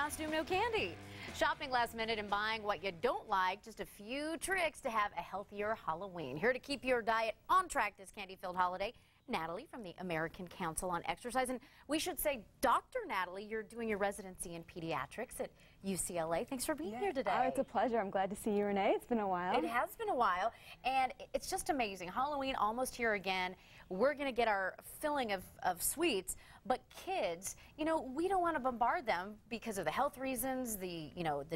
costume, no candy. Shopping last minute and buying what you don't like, just a few tricks to have a healthier Halloween. Here to keep your diet on track this candy-filled holiday, Natalie from the American Council on Exercise. And we should say, Dr. Natalie, you're doing your residency in pediatrics at UCLA. Thanks for being here today. Oh, it's a pleasure. I'm glad to see you, Renee. It's been a while. It has been a while, and it's just amazing. Halloween almost here again. We're going to get our filling of sweets, but kids, you know, we don't want to bombard them because of the health reasons, the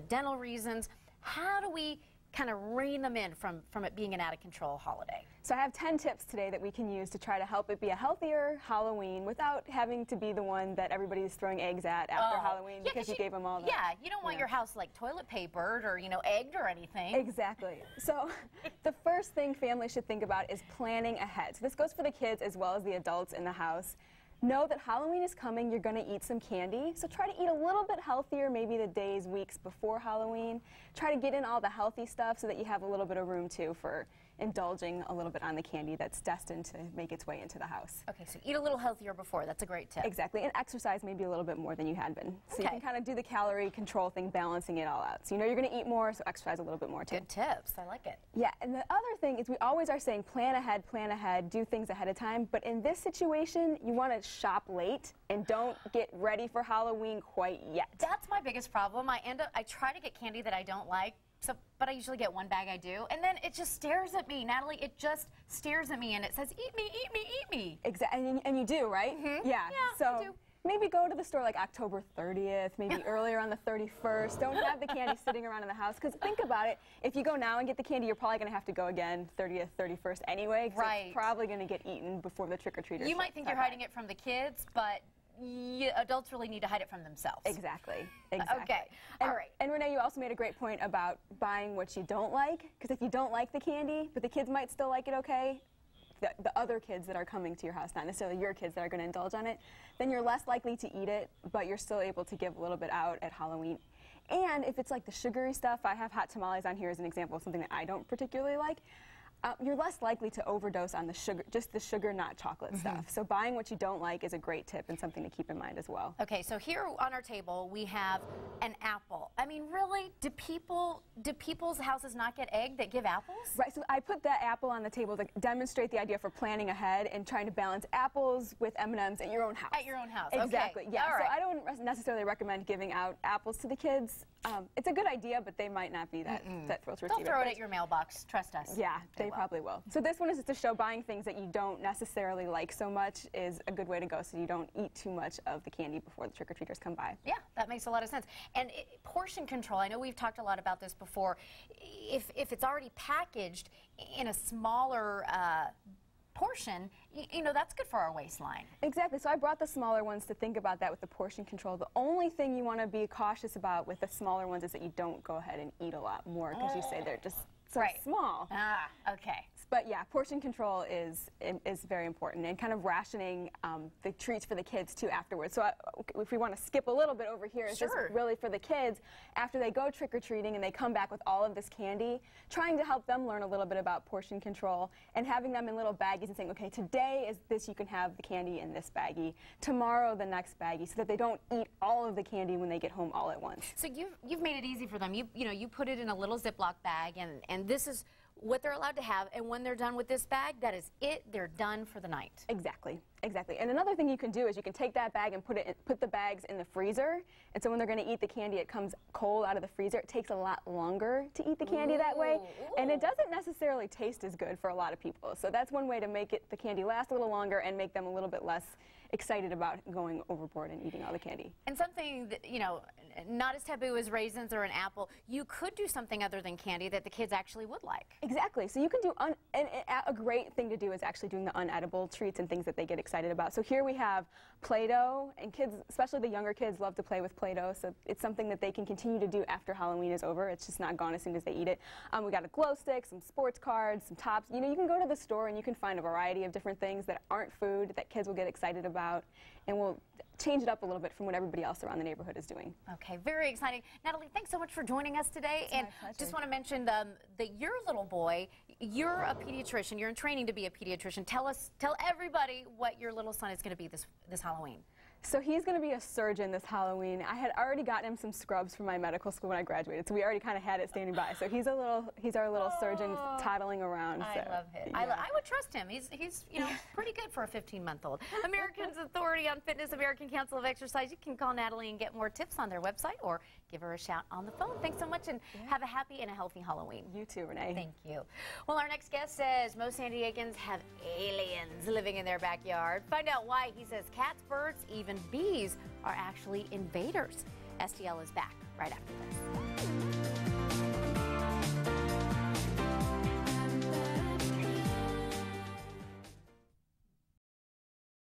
dental reasons. How do we kind of rein them in from it being an out-of-control holiday? So I have 10 tips today that we can use to try to help it be a healthier Halloween without having to be the one that everybody's throwing eggs at after Halloween because you gave them all the... Yeah, you don't want your house like toilet papered or, egged or anything. Exactly. So the first thing families should think about is planning ahead. So this goes for the kids as well as the adults in the house. Know that Halloween is coming, you're going to eat some candy, so try to eat a little bit healthier maybe the days, weeks before Halloween. Try to get in all the healthy stuff so that you have a little bit of room too for indulging a little bit on the candy that's destined to make its way into the house. Okay, so eat a little healthier before. That's a great tip. Exactly, and exercise maybe a little bit more than you had been. So you can kind of do the calorie control thing, balancing it all out. So you know you're going to eat more, so exercise a little bit more too. Good tips. I like it. Yeah, and the other thing is we always are saying plan ahead, do things ahead of time. But in this situation, you want to shop late and don't get ready for Halloween quite yet. That's my biggest problem. I try to get candy that I don't like. But I usually get one bag I do, and then it just stares at me, Natalie. It just stares at me, and it says, "Eat me, eat me, eat me." Exactly, and you do, right? Mm-hmm. Yeah. So I do. Maybe go to the store like October 30th, maybe earlier on the 31st. Don't have the candy sitting around in the house, because think about it. If you go now and get the candy, you're probably going to have to go again 30th, 31st anyway. Right. It's probably going to get eaten before the trick-or-treaters. You might think you're hiding it from the kids, but adults really need to hide it from themselves. Exactly. Okay. All right. And Renee, you also made a great point about buying what you don't like, because if you don't like the candy, but the kids might still like it okay, the other kids that are coming to your house, not necessarily your kids that are going to indulge on it, then you're less likely to eat it, but you're still able to give a little bit out at Halloween. And if it's like the sugary stuff, I have hot tamales on here as an example of something that I don't particularly like. You're less likely to overdose on the sugar, just the sugar, not chocolate stuff. So buying what you don't like is a great tip and something to keep in mind as well. Okay, so here on our table we have an apple. I mean, really, do people's houses not get egg that give apples? Right, so I put that apple on the table to demonstrate the idea for planning ahead and trying to balance apples with M&Ms at your own house. At your own house, exactly. Okay. Yeah, all right. So I don't necessarily recommend giving out apples to the kids. It's a good idea, but they might not be that thrilled to receive it. They'll throw it at your mailbox, trust us. Yeah, they probably will. So this one is just to show buying things that you don't necessarily like so much is a good way to go, so you don't eat too much of the candy before the trick-or-treaters come by. Yeah, that makes a lot of sense. And portion control, I know we've talked a lot about this before. If it's already packaged in a smaller portion, that's good for our waistline. Exactly. So I brought the smaller ones to think about that with the portion control. The only thing you want to be cautious about with the smaller ones is that you don't go ahead and eat a lot more, because you say they're just so small. Ah, okay. But yeah, portion control is very important, and kind of rationing the treats for the kids too afterwards. So if we want to skip a little bit over here, it's just really for the kids, after they go trick-or-treating and they come back with all of this candy, trying to help them learn a little bit about portion control and having them in little baggies and saying, okay, today is this, you can have the candy in this baggie, tomorrow the next baggie, so that they don't eat all of the candy when they get home all at once. So you've made it easy for them. You put it in a little Ziploc bag, and this is what they're allowed to have, and when they're done with this bag, that is it. They're done for the night. Exactly. And another thing you can do is you can take that bag and put the bags in the freezer, and so when they're going to eat the candy, it comes cold out of the freezer. It takes a lot longer to eat the candy that way, and it doesn't necessarily taste as good for a lot of people. So that's one way to make the candy last a little longer and make them a little bit less excited about going overboard and eating all the candy. And something that, not as taboo as raisins or an apple, you could do something other than candy that the kids actually would like. Exactly. So you can do, a great thing to do is actually doing the unedible treats and things that they get excited about. So here we have Play-Doh, and kids, especially the younger kids, love to play with Play-Doh, so it's something that they can continue to do after Halloween is over. It's just not gone as soon as they eat it. We got a glow stick, some sports cards, some tops. You can go to the store and you can find a variety of different things that aren't food that kids will get excited about, and we'll change it up a little bit from what everybody else around the neighborhood is doing. Okay, very exciting. Natalie, thanks so much for joining us today. And just want to mention that your little boy, you're a pediatrician. You're in training to be a pediatrician. Tell everybody what your little son is going to be this Halloween. So he's going to be a surgeon this Halloween. I had already gotten him some scrubs from my medical school when I graduated, so we already kind of had it standing by. So he's our little surgeon toddling around. I so, love him. yeah. I would trust him. He's pretty good for a 15-month-old. Americans Authority on Fitness, American Council of Exercise. You can call Natalie and get more tips on their website or give her a shout on the phone. Thanks so much, and have a happy and a healthy Halloween. You too, Renee. Thank you. Well, our next guest says most San Diegans have aliens living in their backyard. Find out why. He says cats, birds, even bees are actually invaders. SDL is back right after this.